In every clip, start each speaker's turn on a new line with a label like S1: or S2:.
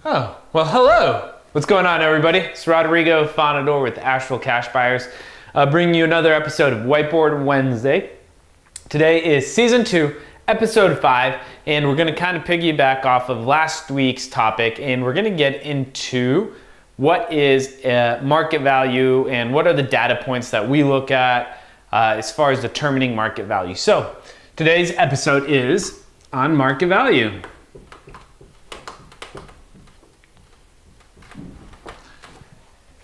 S1: Oh, well, hello. What's going on, everybody? It's Rodrigo Fonador with Asheville Cash Buyers, bringing you another episode of Whiteboard Wednesday. Today is Season 2, Episode 5, and we're going to kind of piggyback off of last week's topic, and we're going to get into what is market value and what are the data points that we look at as far as determining market value. So, today's episode is on market value.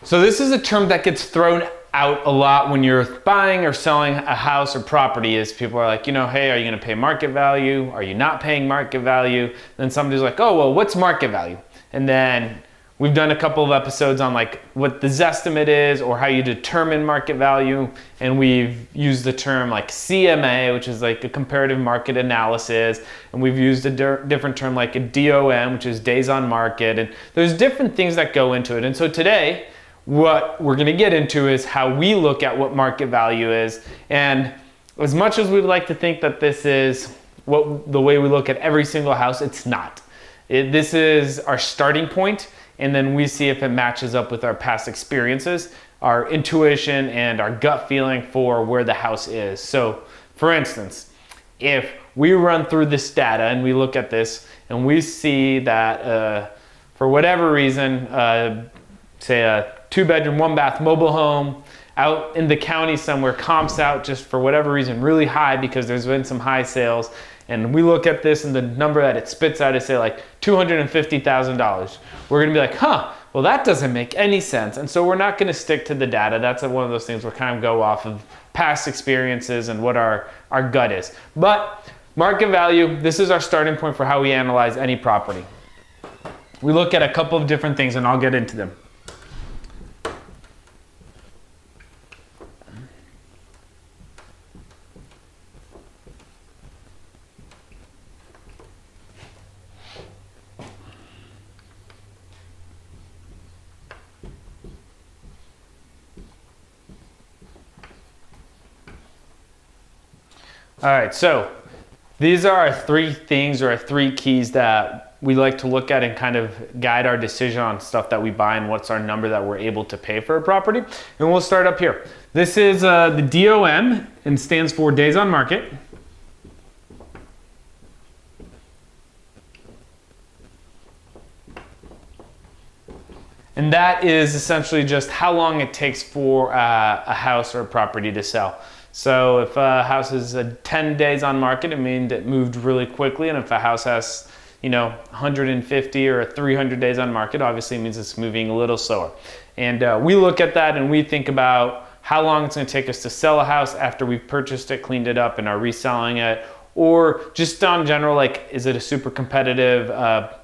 S1: So this is a term that gets thrown out a lot when you're buying or selling a house or property. Is people are like, hey, are you going to pay market value? Are you not paying market value? Then somebody's like, oh, well, what's market value? And then we've done a couple of episodes on like what the Zestimate is or how you determine market value. And we've used the term like CMA, which is like a comparative market analysis. And we've used a different term like a DOM, which is days on market. And there's different things that go into it. And so today, what we're going to get into is how we look at what market value is. And as much as we'd like to think that this is the way we look at every single house, it's not. This is our starting point, and then we see if it matches up with our past experiences, our intuition, and our gut feeling for where the house is. So, for instance, if we run through this data and we look at this and we see that for whatever reason, say a 2-bedroom, 1-bath mobile home out in the county somewhere comps out just for whatever reason really high because there's been some high sales, and we look at this and the number that it spits out is say like $250,000. We're gonna be like, well, that doesn't make any sense. And so we're not gonna stick to the data. That's one of those things where kind of go off of past experiences and what our gut is. But market value, this is our starting point for how we analyze any property. We look at a couple of different things and I'll get into them. All right, so these are our three things or our three keys that we like to look at and kind of guide our decision on stuff that we buy and what's our number that we're able to pay for a property. And we'll start up here. This is the DOM and stands for days on market. And that is essentially just how long it takes for a house or a property to sell. So if a house is 10 days on market, it means it moved really quickly. And if a house has, 150 or 300 days on market, obviously it means it's moving a little slower. And we look at that and we think about how long it's going to take us to sell a house after we've purchased it, cleaned it up, and are reselling it. Or just on general, like, is it a super competitive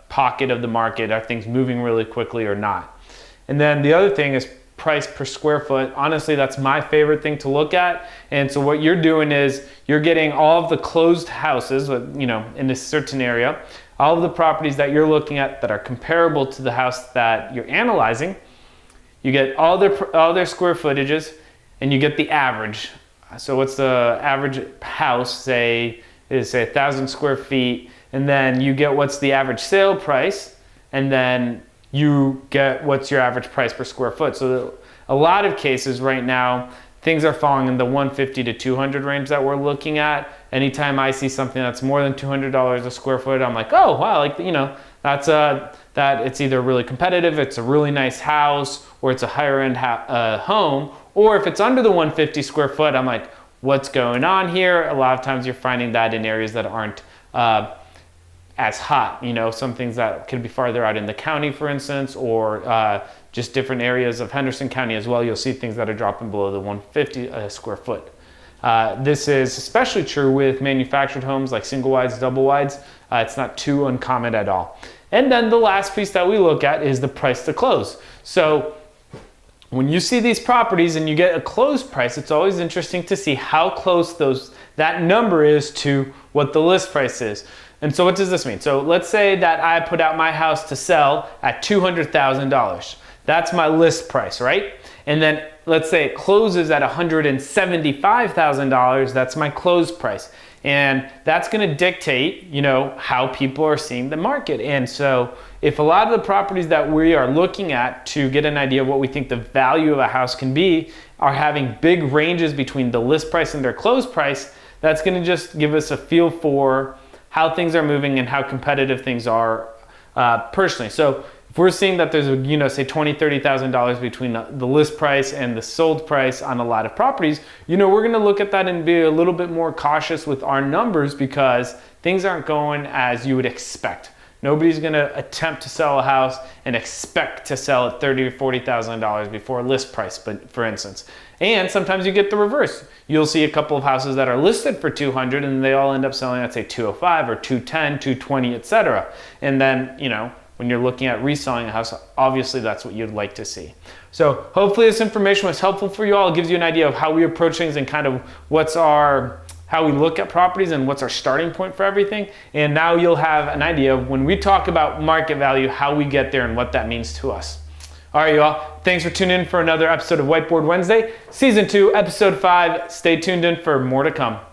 S1: pocket of the market? Are things moving really quickly or not? And then the other thing is price per square foot. Honestly, that's my favorite thing to look at. And so what you're doing is you're getting all of the closed houses, in a certain area, all of the properties that you're looking at that are comparable to the house that you're analyzing. You get all their square footages and you get the average. So what's the average house, say 1,000 square feet, and then you get what's the average sale price, and then you get what's your average price per square foot. So a lot of cases right now, things are falling in the 150 to 200 range that we're looking at. Anytime I see something that's more than $200 a square foot, I'm like, oh wow, that's that it's either really competitive, it's a really nice house, or it's a higher end home. Or if it's under the 150 square foot, I'm like, what's going on here? A lot of times you're finding that in areas that aren't as hot, some things that could be farther out in the county, for instance, or just different areas of Henderson County as well. You'll see things that are dropping below the 150 square foot. This is especially true with manufactured homes like single wides, double wides. It's not too uncommon at all. And then the last piece that we look at is the price to close. So when you see these properties and you get a closed price, it's always interesting to see how close that number is to what the list price is. And so what does this mean? So let's say that I put out my house to sell at $200,000. That's my list price, right? And then let's say it closes at $175,000. That's my close price. And that's going to dictate, how people are seeing the market. And so if a lot of the properties that we are looking at to get an idea of what we think the value of a house can be are having big ranges between the list price and their close price, that's going to just give us a feel for how things are moving and how competitive things are personally. So if we're seeing that there's, say $20,000, $30,000 between the list price and the sold price on a lot of properties, we're going to look at that and be a little bit more cautious with our numbers because things aren't going as you would expect. Nobody's going to attempt to sell a house and expect to sell at $30,000 or $40,000 before list price, but for instance. And sometimes you get the reverse. You'll see a couple of houses that are listed for $200 and they all end up selling at say $205 or $210, $220, etc. And then, when you're looking at reselling a house, obviously that's what you'd like to see. So hopefully this information was helpful for you all. It gives you an idea of how we approach things and kind of how we look at properties and what's our starting point for everything. And now you'll have an idea of when we talk about market value, how we get there and what that means to us. All right, you all. Thanks for tuning in for another episode of Whiteboard Wednesday, Season 2, Episode 5. Stay tuned in for more to come.